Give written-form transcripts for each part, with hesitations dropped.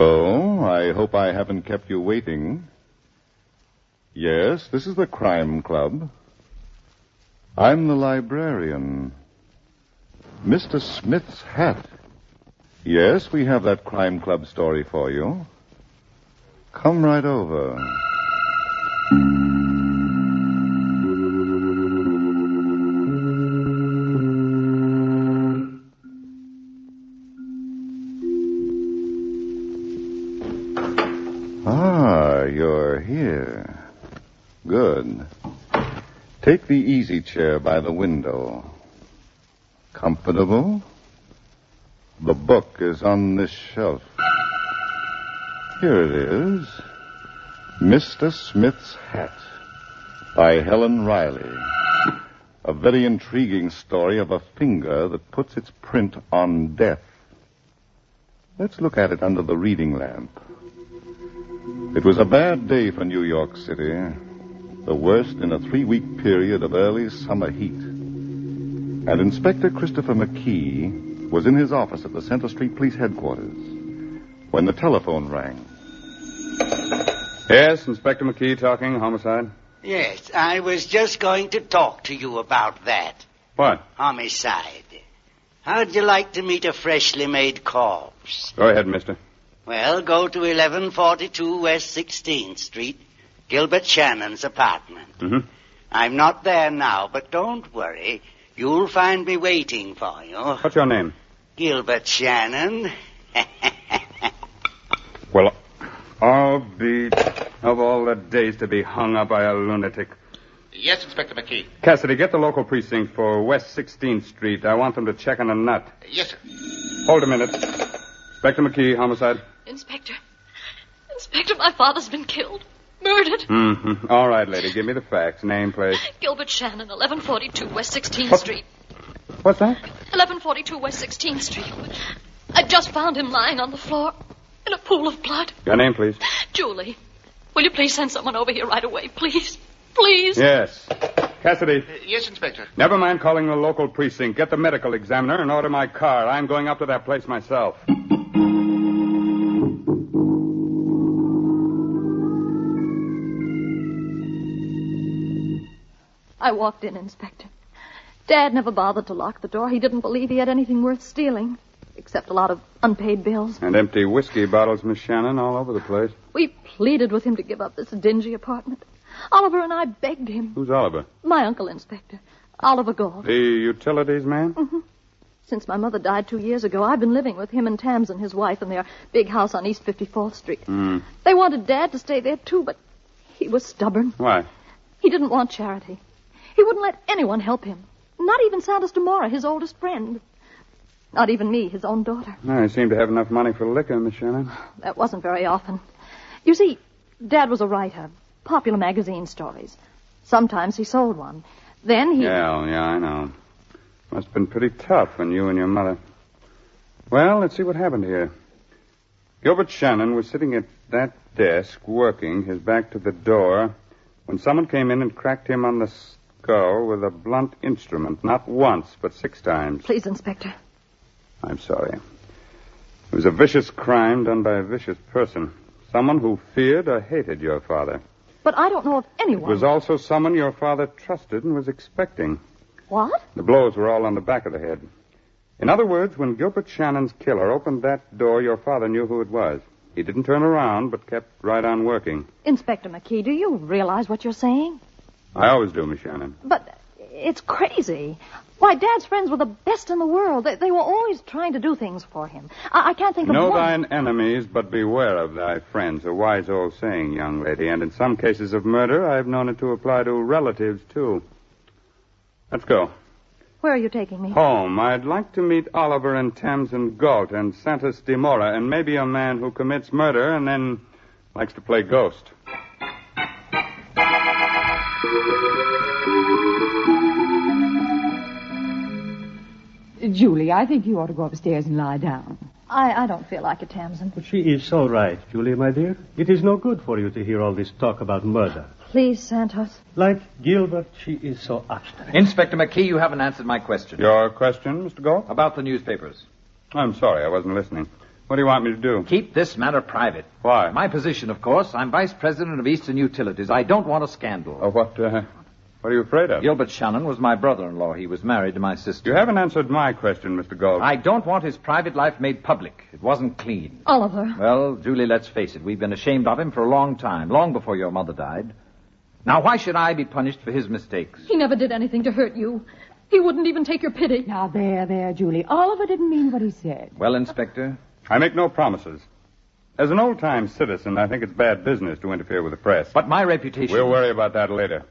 Hello. I hope I haven't kept you waiting. Yes, this is the Crime Club. I'm the librarian. Mr. Smith's hat. Yes, we have that Crime Club story for you. Come right over. Ah, you're here. Good. Take the easy chair by the window. Comfortable? The book is on this shelf. Here it is. Mr. Smith's Hat by Helen Riley. A very intriguing story of a finger that puts its print on death. Let's look at it under the reading lamp. It was a bad day for New York City. The worst in a 3-week period of early summer heat. And Inspector Christopher McKee was in his office at the Center Street Police Headquarters when the telephone rang. Yes, Inspector McKee talking, homicide. Yes, I was just going to talk to you about that. What? Homicide. How'd you like to meet a freshly made corpse? Go ahead, mister. Well, go to 1142 West 16th Street, Gilbert Shannon's apartment. Mm-hmm. I'm not there now, but don't worry. You'll find me waiting for you. What's your name? Gilbert Shannon. Well, I'll be of all the days to be hung up by a lunatic. Yes, Inspector McKee. Cassidy, get the local precinct for West 16th Street. I want them to check on a nut. Yes, sir. Hold a minute. Inspector McKee, homicide. Inspector, my father's been killed. Murdered. Mm-hmm. All right, lady, give me the facts. Name, place. Gilbert Shannon, 1142 West 16th Street. What's that? 1142 West 16th Street. I just found him lying on the floor in a pool of blood. Your name, please. Julie, will you please send someone over here right away, please? Please? Yes. Cassidy. Yes, Inspector. Never mind calling the local precinct. Get the medical examiner and order my car. I'm going up to that place myself. I walked in, Inspector. Dad never bothered to lock the door. He didn't believe he had anything worth stealing, except a lot of unpaid bills. And empty whiskey bottles, Miss Shannon, all over the place. We pleaded with him to give up this dingy apartment. Oliver and I begged him. Who's Oliver? My uncle, Inspector. Oliver Galt. The utilities man? Mm-hmm. Since my mother died 2 years ago, I've been living with him and Thomson, his wife, in their big house on East 54th Street. Mm. They wanted Dad to stay there, too, but he was stubborn. Why? He didn't want charity. He wouldn't let anyone help him. Not even Santos Demora, his oldest friend. Not even me, his own daughter. I seem to have enough money for liquor, Miss Shannon. That wasn't very often. You see, Dad was a writer. Popular magazine stories. Sometimes he sold one. Then he... Yeah, I know. Must have been pretty tough on you and your mother. Well, let's see what happened here. Gilbert Shannon was sitting at that desk, working, his back to the door, when someone came in and cracked him on the skull with a blunt instrument. Not once, but 6 times. Please, Inspector. I'm sorry. It was a vicious crime done by a vicious person. Someone who feared or hated your father. But I don't know of anyone. It was also someone your father trusted and was expecting. What? The blows were all on the back of the head. In other words, when Gilbert Shannon's killer opened that door, your father knew who it was. He didn't turn around, but kept right on working. Inspector McKee, do you realize what you're saying? I always do, Miss Shannon. But it's crazy. Why, Dad's friends were the best in the world. They were always trying to do things for him. I can't think of Know one. thine enemies, but beware of thy friends. A wise old saying, young lady. And in some cases of murder, I've known it to apply to relatives, too. Let's go. Where are you taking me? Home. I'd like to meet Oliver and Thomson Galt and Santos Demora, and maybe a man who commits murder and then likes to play ghost. Julie, I think you ought to go upstairs and lie down. I don't feel like it, Thomson. But she is so right, Julie, my dear. It is no good for you to hear all this talk about murder. Please, Santos. Like Gilbert, she is so obstinate. Inspector McKee, you haven't answered my question. Your question, Mr. Galt? About the newspapers. I'm sorry, I wasn't listening. What do you want me to do? Keep this matter private. Why? My position, of course. I'm vice president of Eastern Utilities. I don't want a scandal. Oh, what are you afraid of? Gilbert Shannon was my brother-in-law. He was married to my sister. You haven't answered my question, Mr. Galt. I don't want his private life made public. It wasn't clean. Oliver. Well, Julie, let's face it. We've been ashamed of him for a long time, long before your mother died. Now, why should I be punished for his mistakes? He never did anything to hurt you. He wouldn't even take your pity. Now, there, Julie. Oliver didn't mean what he said. Well, Inspector? I make no promises. As an old-time citizen, I think it's bad business to interfere with the press. But my reputation... We'll worry about that later.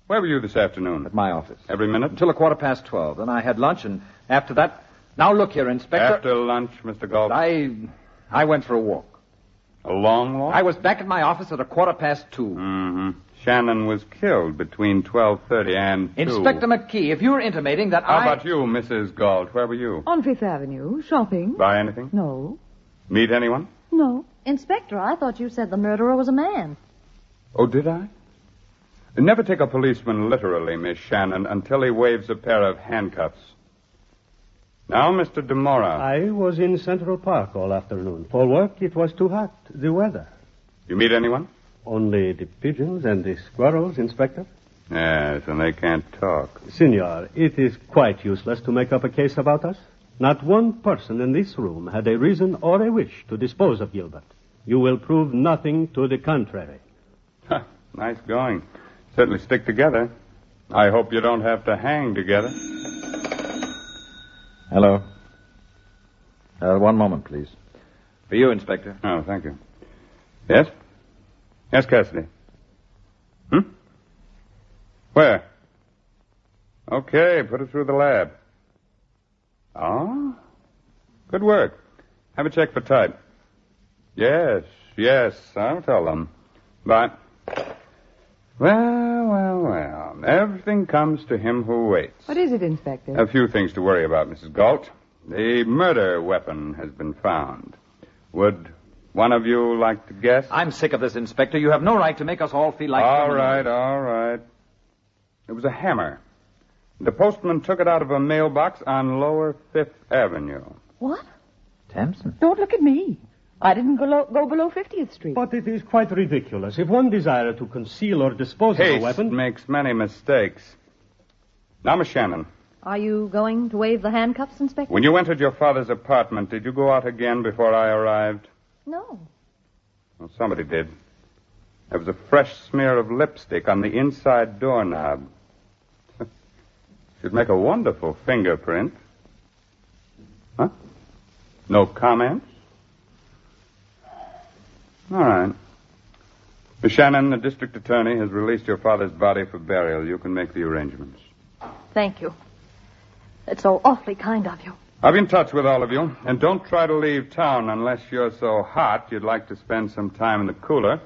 Where were you this afternoon? At my office. Every minute? Until 12:15. Then I had lunch, and after that... Now, look here, Inspector... After lunch, Mr. Galt? I went for a walk. A long walk? I was back at my office at 2:15. Mm-hmm. Shannon was killed between 12:30 and 2. Inspector McKee, if you're intimating that How about you, Mrs. Galt? Where were you? On Fifth Avenue, shopping. Buy anything? No. Meet anyone? No. Inspector, I thought you said the murderer was a man. Oh, did I? Never take a policeman literally, Miss Shannon, until he waves a pair of handcuffs. Now, Mr. DeMora. I was in Central Park all afternoon. For work, it was too hot. The weather. You meet anyone? Only the pigeons and the squirrels, Inspector. Yes, and they can't talk. Senor, it is quite useless to make up a case about us. Not one person in this room had a reason or a wish to dispose of Gilbert. You will prove nothing to the contrary. Nice going. Certainly stick together. I hope you don't have to hang together. Hello. One moment, please. For you, Inspector. Oh, thank you. Yes? Yes, Cassidy. Where? Okay, put it through the lab. Oh? Good work. Have a check for type. Yes, I'll tell them. But, well, everything comes to him who waits. What is it, Inspector? A few things to worry about, Mrs. Galt. The murder weapon has been found. Would one of you like to guess? I'm sick of this, Inspector. You have no right to make us all feel like... All right. It was a hammer. The postman took it out of a mailbox on Lower Fifth Avenue. What? Thomson? Don't look at me. I didn't go below 50th Street. But it is quite ridiculous. If one desired to conceal or dispose of a weapon... Haste makes many mistakes. Now, Miss Shannon. Are you going to wave the handcuffs, Inspector? When you entered your father's apartment, did you go out again before I arrived? No. Well, somebody did. There was a fresh smear of lipstick on the inside doorknob. Should make a wonderful fingerprint. Huh? No comments? All right. Miss Shannon, the district attorney has released your father's body for burial. You can make the arrangements. Thank you. It's so awfully kind of you. I'll be in touch with all of you. And don't try to leave town unless you're so hot you'd like to spend some time in the cooler.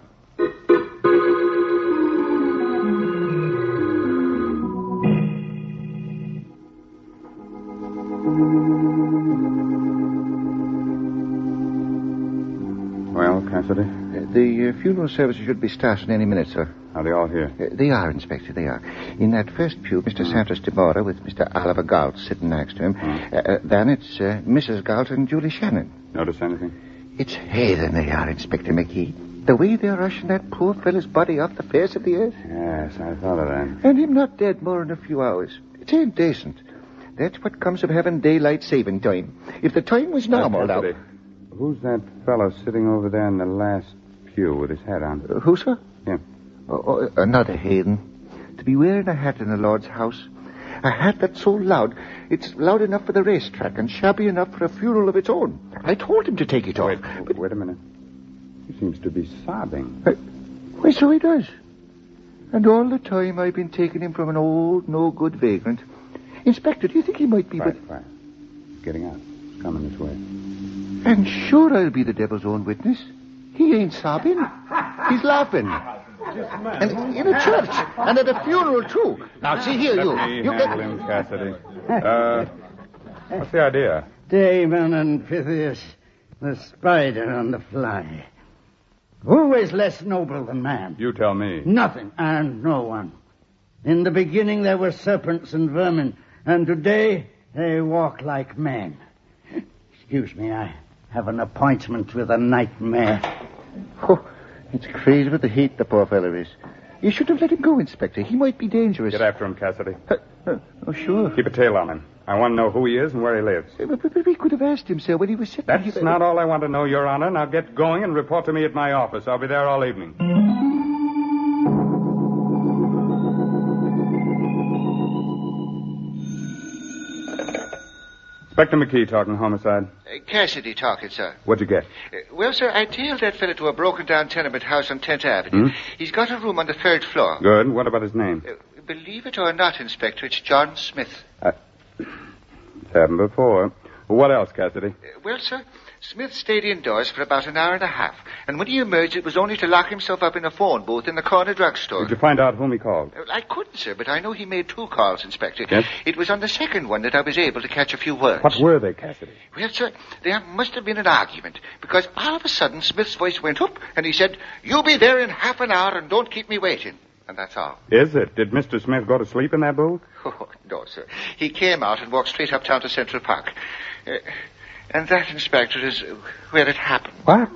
Well, Cassidy? The funeral services should be starting any minute, sir. Are they all here? They are, Inspector, they are. In that first pew, Mr. Santos DeMora with Mr. Oliver Galt sitting next to him. Then it's Mrs. Galt and Julie Shannon. Notice anything? It's heathen they are, Inspector McKee. The way they're rushing that poor fellow's body off the face of the earth. Yes, I thought of that. And him not dead more than a few hours. It ain't decent. That's what comes of having daylight saving time. If the time was normal now... Who's that fellow sitting over there in the last pew with his hat on? Who, sir? Yeah. Another heathen. To be wearing a hat in the Lord's house. A hat that's so loud, it's loud enough for the racetrack and shabby enough for a funeral of its own. I told him to take it off. Wait a minute. He seems to be sobbing. Why, so he does. And all the time I've been taking him from an old, no-good vagrant. Inspector, do you think he might be... Right. Getting out. He's coming this way. And sure I'll be the devil's own witness. He ain't sobbing. He's laughing. And in a church. And at a funeral, too. Now, see here, you handle him, Cassidy. What's the idea? Damon and Pythias, the spider and the fly. Who is less noble than man? You tell me. Nothing and no one. In the beginning there were serpents and vermin, and today they walk like men. Excuse me, I have an appointment with a nightmare. Oh, it's crazy with the heat the poor fellow is. You should have let him go, Inspector. He might be dangerous. Get after him, Cassidy. Oh, sure. Keep a tail on him. I want to know who he is and where he lives. But we could have asked him, sir, when he was sitting here. That's not all I want to know, Your Honor. Now get going and report to me at my office. I'll be there all evening. Inspector McKee talking homicide. Cassidy talking, sir. What'd you get? Well, sir, I tailed that fella to a broken-down tenement house on 10th Avenue. He's got a room on the 3rd floor. Good. What about his name? Believe it or not, Inspector, it's John Smith. It's happened before. What else, Cassidy? Well, sir, Smith stayed indoors for about an hour and a half, and when he emerged, it was only to lock himself up in a phone booth in the corner drugstore. Did you find out whom he called? I couldn't, sir, but I know he made 2 calls, Inspector. Yes? It was on the second one that I was able to catch a few words. What were they, Cassidy? Well, sir, there must have been an argument, because all of a sudden Smith's voice went up, and he said, "You be there in half an hour and don't keep me waiting." And that's all. Is it? Did Mr. Smith go to sleep in that booth? Oh, no, sir. He came out and walked straight uptown to Central Park. And that, Inspector, is where it happened. What?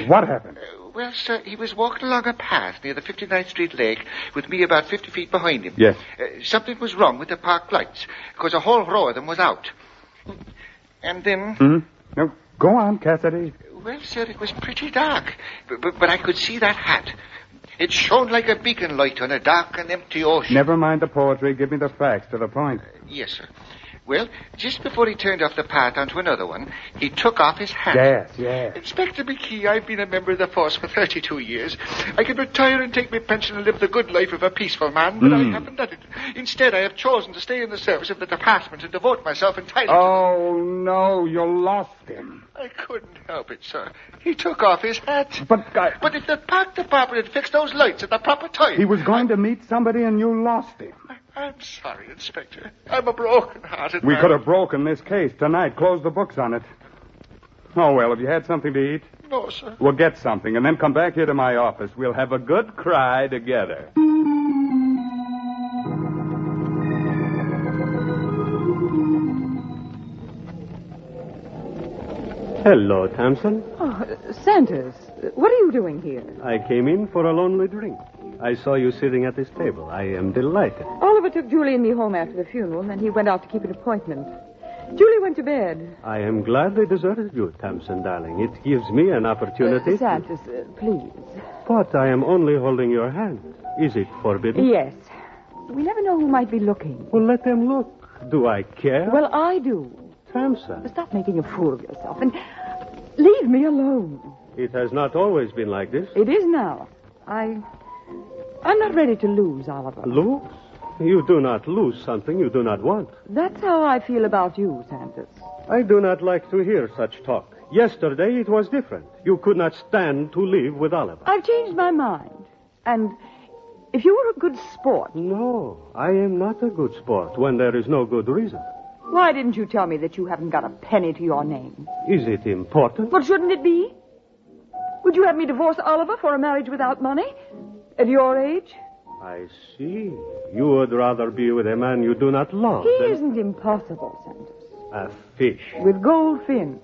What happened? Well, sir, he was walking along a path near the 59th Street Lake with me about 50 feet behind him. Yes. Something was wrong with the park lights, because a whole row of them was out. And then... No, go on, Cassidy. Well, sir, it was pretty dark, but I could see that hat. It shone like a beacon light on a dark and empty ocean. Never mind the poetry. Give me the facts to the point. Yes, sir. Well, just before he turned off the path onto another one, he took off his hat. Yes. Inspector McKee, I've been a member of the force for 32 years. I can retire and take my pension and live the good life of a peaceful man, but I haven't done it. Instead, I have chosen to stay in the service of the department and devote myself entirely to... Oh, no, you lost him. I couldn't help it, sir. He took off his hat. But if the park department had fixed those lights at the proper time... He was going to meet somebody and you lost him. I'm sorry, Inspector. I'm a broken-hearted We man. could have broken this case tonight, closed the books on it. Oh, well, have you had something to eat? No, sir. We'll get something and then come back here to my office. We'll have a good cry together. Hello, Thomson. Oh, Sanders, what are you doing here? I came in for a lonely drink. I saw you sitting at this table. I am delighted. Oliver took Julie and me home after the funeral, and then he went out to keep an appointment. Julie went to bed. I am glad they deserted you, Thomson, darling. It gives me an opportunity. Sanders, please. But I am only holding your hand. Is it forbidden? Yes. We never know who might be looking. Well, let them look. Do I care? Well, I do. Thomson. Stop making a fool of yourself and leave me alone. It has not always been like this. It is now. I'm not ready to lose, Oliver. Lose? You do not lose something you do not want. That's how I feel about you, Sanders. I do not like to hear such talk. Yesterday it was different. You could not stand to live with Oliver. I've changed my mind. And if you were a good sport... No, I am not a good sport when there is no good reason. Why didn't you tell me that you haven't got a penny to your name? Is it important? Well, shouldn't it be? Would you have me divorce Oliver for a marriage without money? At your age? I see. You would rather be with a man you do not love. He isn't impossible, Sanders. A fish. With gold fins.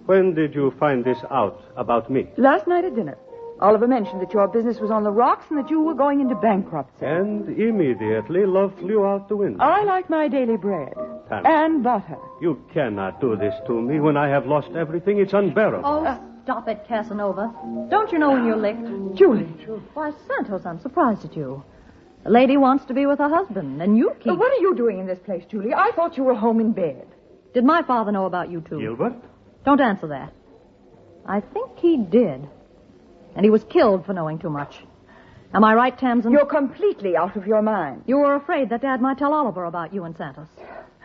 When did you find this out about me? Last night at dinner. Oliver mentioned that your business was on the rocks and that you were going into bankruptcy. And immediately love flew out the window. I like my daily bread. And butter. You cannot do this to me when I have lost everything. It's unbearable. Oh, stop it, Casanova. Don't you know when you're licked? Julie. Why, Santos, I'm surprised at you. The lady wants to be with her husband, and you keep... What are you doing in this place, Julie? I thought you were home in bed. Did my father know about you, too? Gilbert? Don't answer that. I think he did. And he was killed for knowing too much. Am I right, Tamsin? You're completely out of your mind. You were afraid that Dad might tell Oliver about you and Santos.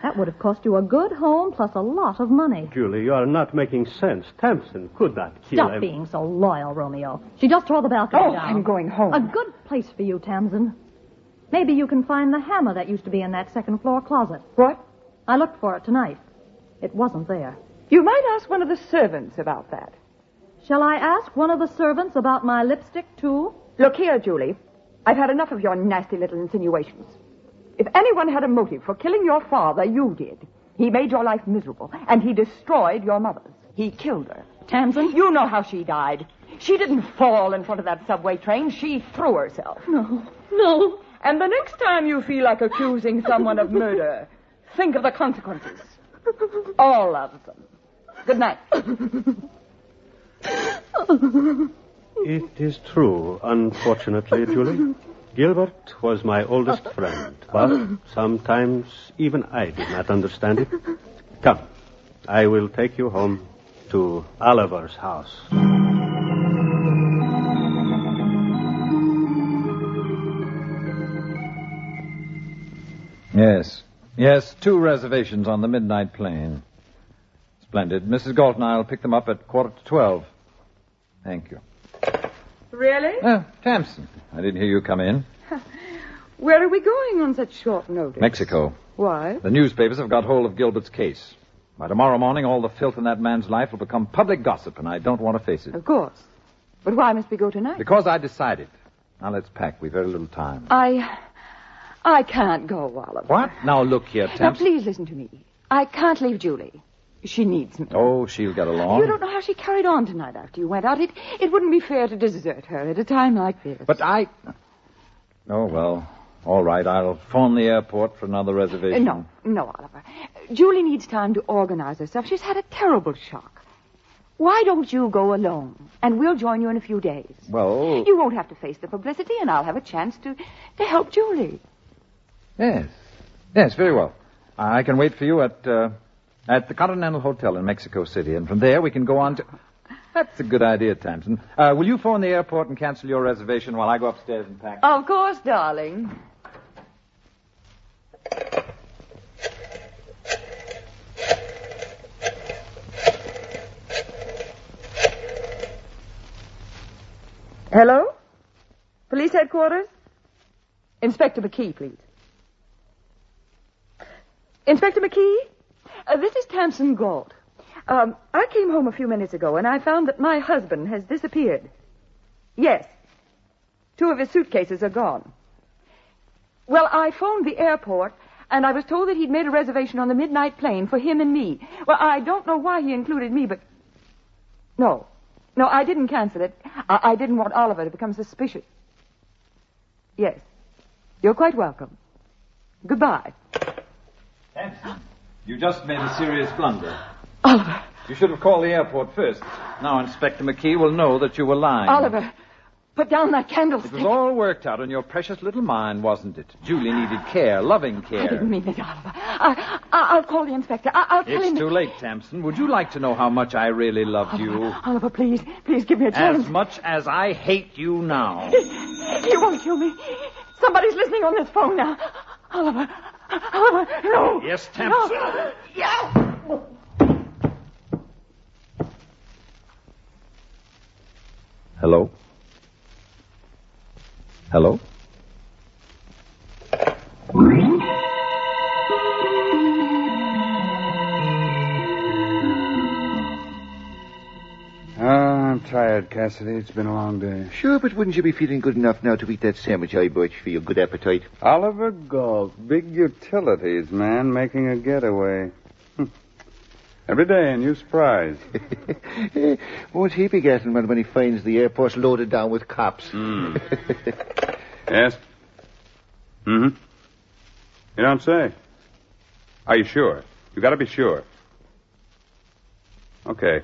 That would have cost you a good home plus a lot of money. Julie, you are not making sense. Tamsin could not kill him. Stop being so loyal, Romeo. She just tore the balcony down. I'm going home. A good place for you, Tamsin. Maybe you can find the hammer that used to be in that second-floor closet. What? I looked for it tonight. It wasn't there. You might ask one of the servants about that. Shall I ask one of the servants about my lipstick, too? Look here, Julie. I've had enough of your nasty little insinuations. If anyone had a motive for killing your father, you did. He made your life miserable, and he destroyed your mother's. He killed her. Tamsin? You know how she died. She didn't fall in front of that subway train. She threw herself. No. And the next time you feel like accusing someone of murder, think of the consequences. All of them. Good night. It is true, unfortunately, Julie. Gilbert was my oldest friend, but sometimes even I did not understand it. Come, I will take you home to Oliver's house. Yes, 2 reservations on the midnight plane. Splendid. Mrs. Galt and I will pick them up at 11:45. Thank you. Really? Thomson. I didn't hear you come in. Where are we going on such short notice? Mexico. Why? The newspapers have got hold of Gilbert's case. By tomorrow morning, all the filth in that man's life will become public gossip, and I don't want to face it. Of course. But why must we go tonight? Because I decided. Now let's pack. We've very little time. I can't go, Oliver. What? Now look here, Thomson. Now, please listen to me. I can't leave Julie. She needs me. Oh, she'll get along. You don't know how she carried on tonight after you went out. It wouldn't be fair to desert her at a time like this. But I... Oh, well, all right. I'll phone the airport for another reservation. No, Oliver. Julie needs time to organize herself. She's had a terrible shock. Why don't you go alone? And we'll join you in a few days. Well... You won't have to face the publicity, and I'll have a chance to help Julie. Yes, very well. I can wait for you at the Continental Hotel in Mexico City, and from there we can go on to... That's a good idea, Thomson. Will you phone the airport and cancel your reservation while I go upstairs and pack? Of course, darling. Hello? Police headquarters? Inspector McKee, please. Inspector McKee? This is Thomson Galt. I came home a few minutes ago, and I found that my husband has disappeared. Yes. 2 of his suitcases are gone. Well, I phoned the airport, and I was told that he'd made a reservation on the midnight plane for him and me. Well, I don't know why he included me, but... No, I didn't cancel it. I didn't want Oliver to become suspicious. Yes. You're quite welcome. Goodbye. Thomson, you just made a serious blunder. Oliver. You should have called the airport first. Now Inspector McKee will know that you were lying. Oliver, put down that candlestick. It was all worked out in your precious little mind, wasn't it? Julie needed care, loving care. I didn't mean it, Oliver. I'll call the inspector. I'll tell him... It's too late, Thomson. Would you like to know how much I really loved you? Oliver, please give me a chance. As much as I hate you now. He won't kill me. Somebody's listening on this phone now. Oliver, no. Yes, Thomson. No. Yeah. Hello? Hello? I'm tired, Cassidy. It's been a long day. Sure, but wouldn't you be feeling good enough now to eat that sandwich I bought you for your good appetite? Oliver Galt, big utilities man, making a getaway. Every day a new surprise. Won't he be getting one when he finds the airport's loaded down with cops? Yes? You don't say. Are you sure? You gotta be sure. Okay.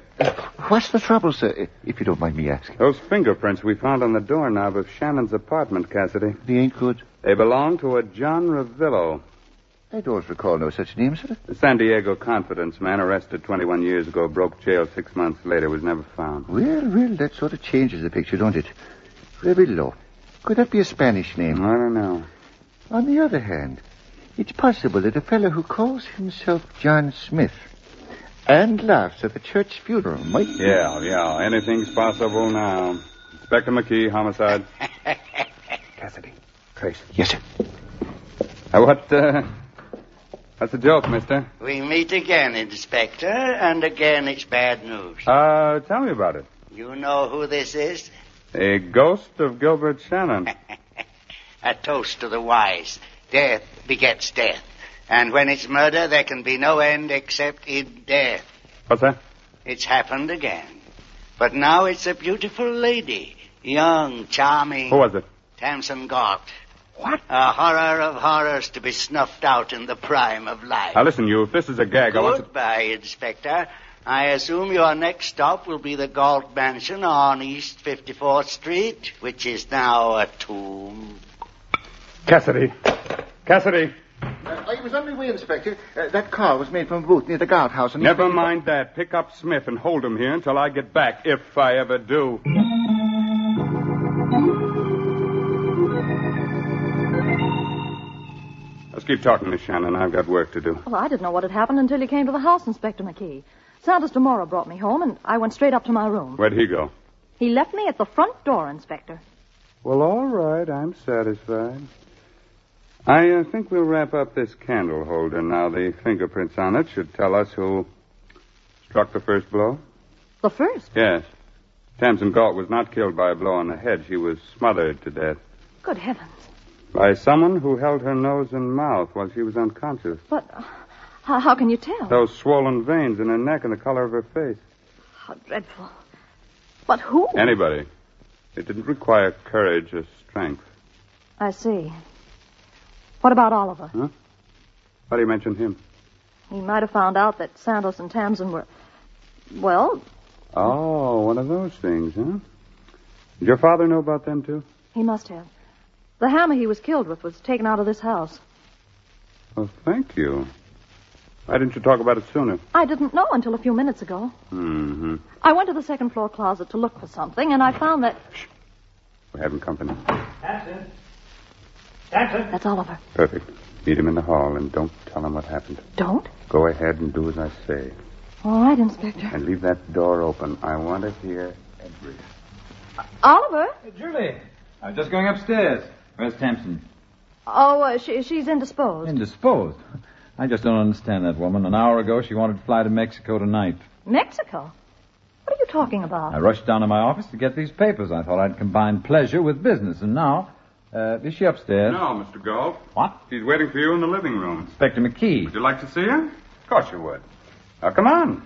What's the trouble, sir, if you don't mind me asking? Those fingerprints we found on the doorknob of Shannon's apartment, Cassidy. They ain't good. They belong to a John Revillo. I don't recall no such name, sir. The San Diego confidence man, arrested 21 years ago, broke jail 6 months later, was never found. Well, that sort of changes the picture, don't it? Revillo. Could that be a Spanish name? I don't know. On the other hand, it's possible that a fellow who calls himself John Smith and laughs at the church funeral might... Yeah, anything's possible now. Inspector McKee, homicide. Cassidy. Trace. Yes, sir. What's the joke, mister? We meet again, Inspector, and again it's bad news. Tell me about it. You know who this is? A ghost of Gilbert Shannon. A toast to the wise. Death begets death. And when it's murder, there can be no end except in death. What's that? It's happened again. But now it's a beautiful lady. Young, charming. Who was it? Thomson Vauntt. What? A horror of horrors to be snuffed out in the prime of life. Now, listen, you, if this is a gag, I want to... Goodbye, Inspector. I assume your next stop will be the Galt Mansion on East 54th Street, which is now a tomb. Cassidy. Cassidy. I was on my way, Inspector. That call was made from a booth near the guardhouse. And Never mind that. Pick up Smith and hold him here until I get back, if I ever do. Let's keep talking, Miss Shannon. I've got work to do. Well, I didn't know what had happened until you came to the house, Inspector McKee. Santos DeMora brought me home, and I went straight up to my room. Where'd he go? He left me at the front door, Inspector. Well, all right. I'm satisfied. I think we'll wrap up this candle holder now. The fingerprints on it should tell us who struck the first blow. The first? Yes. Tamsin Galt was not killed by a blow on the head. She was smothered to death. Good heavens. By someone who held her nose and mouth while she was unconscious. But how can you tell? Those swollen veins in her neck and the color of her face. How dreadful. But who? Anybody. It didn't require courage or strength. I see. What about Oliver? Huh? Why do you mention him? He might have found out that Santos and Tamsin were... Well... Oh, one of those things, huh? Did your father know about them, too? He must have. The hammer he was killed with was taken out of this house. Well, thank you. Why didn't you talk about it sooner? I didn't know until a few minutes ago. Mm-hmm. I went to the second floor closet to look for something, and I found that... Shh. We're having company. Tamsin. Tamsin. That's Oliver. Perfect. Meet him in the hall and don't tell him what happened. Don't? Go ahead and do as I say. All right, Inspector. And leave that door open. I want to hear everything. Oliver? Hey, Julie. I was just going upstairs. Where's Tamsin? Oh, she's indisposed. Indisposed? I just don't understand that woman. An hour ago, she wanted to fly to Mexico tonight. Mexico? What are you talking about? I rushed down to my office to get these papers. I thought I'd combine pleasure with business. And now, is she upstairs? No, Mr. Galt. What? She's waiting for you in the living room. Inspector McKee. Would you like to see her? Of course you would. Now, come on.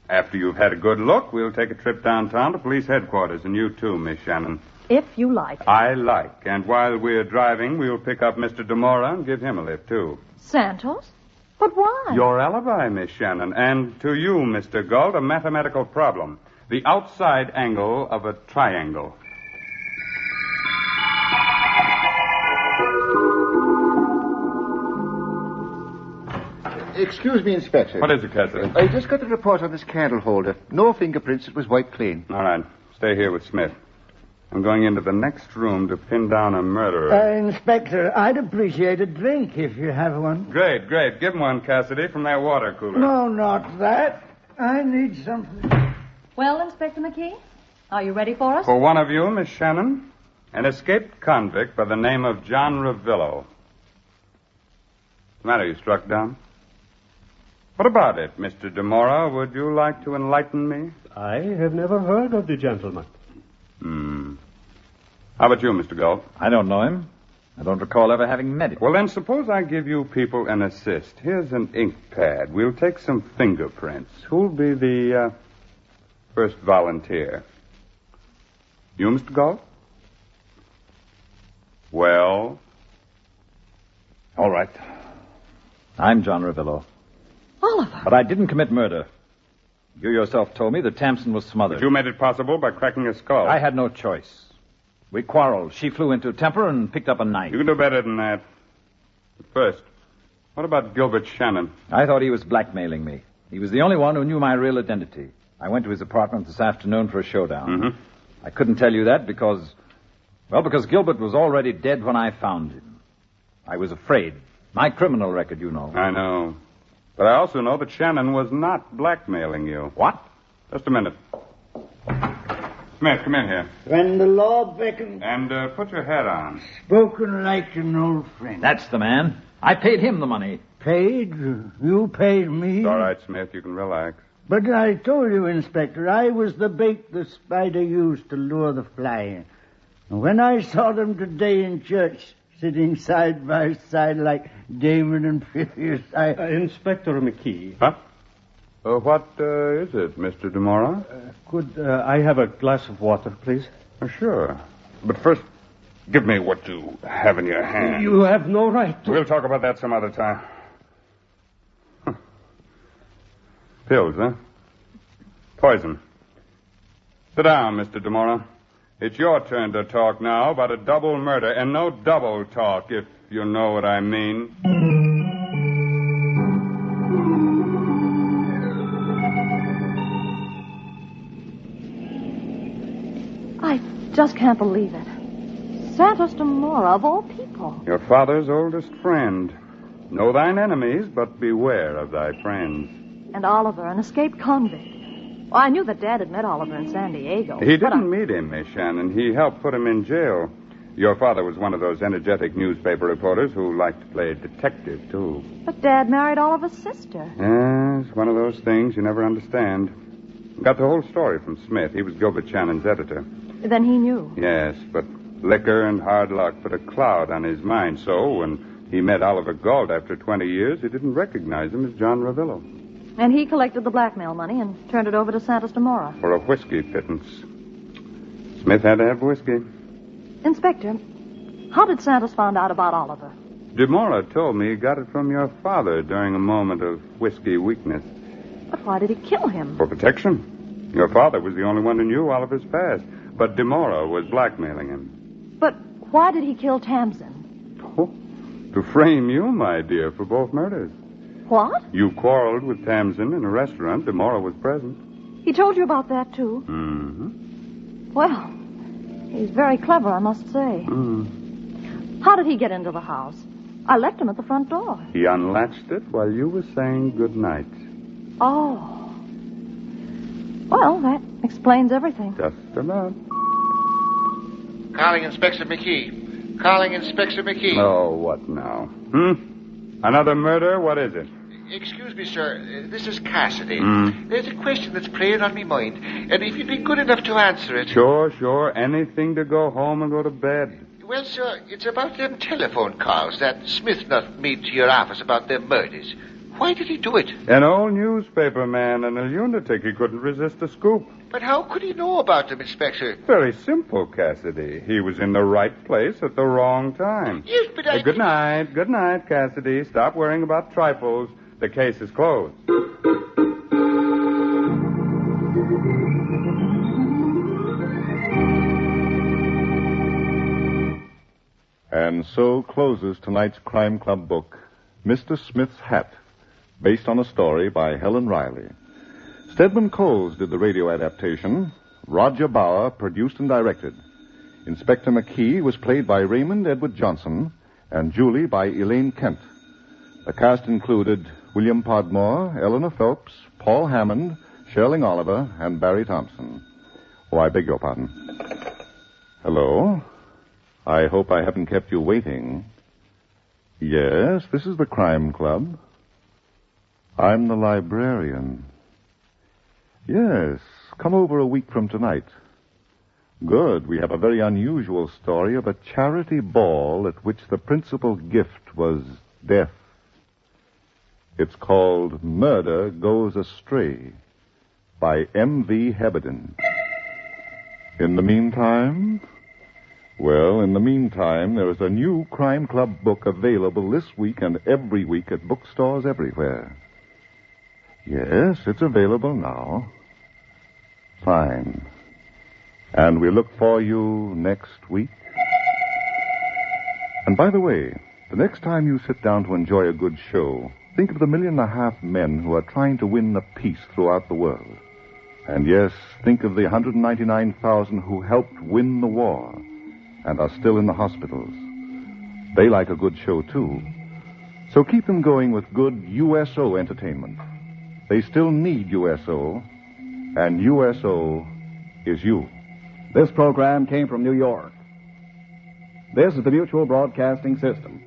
After you've had a good look, we'll take a trip downtown to police headquarters, and you too, Miss Shannon. If you like. I like. And while we're driving, we'll pick up Mr. DeMora and give him a lift, too. Santos? But why? Your alibi, Miss Shannon. And to you, Mr. Galt, a mathematical problem. The outside angle of a triangle. Excuse me, Inspector. What is it, Cassidy? I just got the report on this candle holder. No fingerprints. It was wiped clean. All right. Stay here with Smith. I'm going into the next room to pin down a murderer. Inspector, I'd appreciate a drink if you have one. Great. Give him one, Cassidy, from that water cooler. No, not that. I need something. Well, Inspector McKee, are you ready for us? For one of you, Miss Shannon, an escaped convict by the name of John Ravillo. What's the matter? You struck down? What about it, Mr. DeMora? Would you like to enlighten me? I have never heard of the gentleman. How about you, Mr. Galt? I don't know him. I don't recall ever having met him. Well, then, suppose I give you people an assist. Here's an ink pad. We'll take some fingerprints. Who'll be the first volunteer? You, Mr. Galt? Well? All right. I'm John Ravillo. Oliver. But I didn't commit murder. You yourself told me that Tamsin was smothered. But you made it possible by cracking her skull. I had no choice. We quarreled. She flew into a temper and picked up a knife. You can do better than that. But first, what about Gilbert Shannon? I thought he was blackmailing me. He was the only one who knew my real identity. I went to his apartment this afternoon for a showdown. Mm-hmm. I couldn't tell you that because Gilbert was already dead when I found him. I was afraid. My criminal record, you know. I know. But I also know that Shannon was not blackmailing you. What? Just a minute. Smith, come in here. When the law beckons. And put your hat on. Spoken like an old friend. That's the man. I paid him the money. Paid? You paid me? It's all right, Smith. You can relax. But I told you, Inspector, I was the bait the spider used to lure the fly. And when I saw them today in church, sitting side by side like Damon and Pythias, Inspector McKee. Huh? What is it, Mr. DeMora? Could I have a glass of water, please? Sure. But first, give me what you have in your hand. You have no right to... We'll talk about that some other time. Pills, huh? Poison. Sit down, Mr. DeMora. It's your turn to talk now about a double murder, and no double talk, if you know what I mean. I just can't believe it. Santos Dumont, of all people. Your father's oldest friend. Know thine enemies, but beware of thy friends. And Oliver, an escaped convict. Well, I knew that Dad had met Oliver in San Diego. He didn't meet him, Miss Shannon. He helped put him in jail. Your father was one of those energetic newspaper reporters who liked to play detective, too. But Dad married Oliver's sister. Yes, one of those things you never understand. Got the whole story from Smith. He was Gilbert Shannon's editor. Then he knew. Yes, but liquor and hard luck put a cloud on his mind. So when he met Oliver Galt after 20 years, he didn't recognize him as John Ravillo. And he collected the blackmail money and turned it over to Santos Dumont. For a whiskey pittance. Smith had to have whiskey. Inspector, how did Santos find out about Oliver? DeMora told me he got it from your father during a moment of whiskey weakness. But why did he kill him? For protection. Your father was the only one who knew Oliver's past. But DeMora was blackmailing him. But why did he kill Thomson? Oh, to frame you, my dear, for both murders. What? You quarreled with Thomson in a restaurant. DeMora was present. He told you about that, too? Mm-hmm. Well, he's very clever, I must say. How did he get into the house? I left him at the front door. He unlatched it while you were saying good night. Oh. Well, that explains everything. Just about. Calling Inspector McKee. Calling Inspector McKee. Oh, what now? Another murder? What is it? Excuse me, sir. This is Cassidy. There's a question that's playing on my mind, and if you'd be good enough to answer it... Sure. Anything to go home and go to bed. Well, sir, it's about them telephone calls that Smith not made to your office about them murders. Why did he do it? An old newspaper man and a lunatic. He couldn't resist a scoop. But how could he know about them, Inspector? Very simple, Cassidy. He was in the right place at the wrong time. Yes, but I... Good night, Cassidy. Stop worrying about trifles. The case is closed. And so closes tonight's Crime Club book, Mr. Smith's Hat, based on a story by Helen Riley. Stedman Coles did the radio adaptation. Roger Bauer produced and directed. Inspector McKee was played by Raymond Edward Johnson, and Julie by Elaine Kent. The cast included William Podmore, Eleanor Phelps, Paul Hammond, Sherling Oliver, and Barry Thompson. Oh, I beg your pardon. Hello? I hope I haven't kept you waiting. Yes, this is the Crime Club. I'm the librarian. Yes, come over a week from tonight. Good. We have a very unusual story of a charity ball at which the principal gift was death. It's called Murder Goes Astray by M.V. Heberden. In the meantime... Well, in the meantime, there is a new Crime Club book available this week and every week at bookstores everywhere. Yes, it's available now. Fine. And we look for you next week. And by the way, the next time you sit down to enjoy a good show, think of the 1.5 million men who are trying to win the peace throughout the world. And yes, think of the 199,000 who helped win the war and are still in the hospitals. They like a good show, too. So keep them going with good USO entertainment. They still need USO, and USO is you. This program came from New York. This is the Mutual Broadcasting System.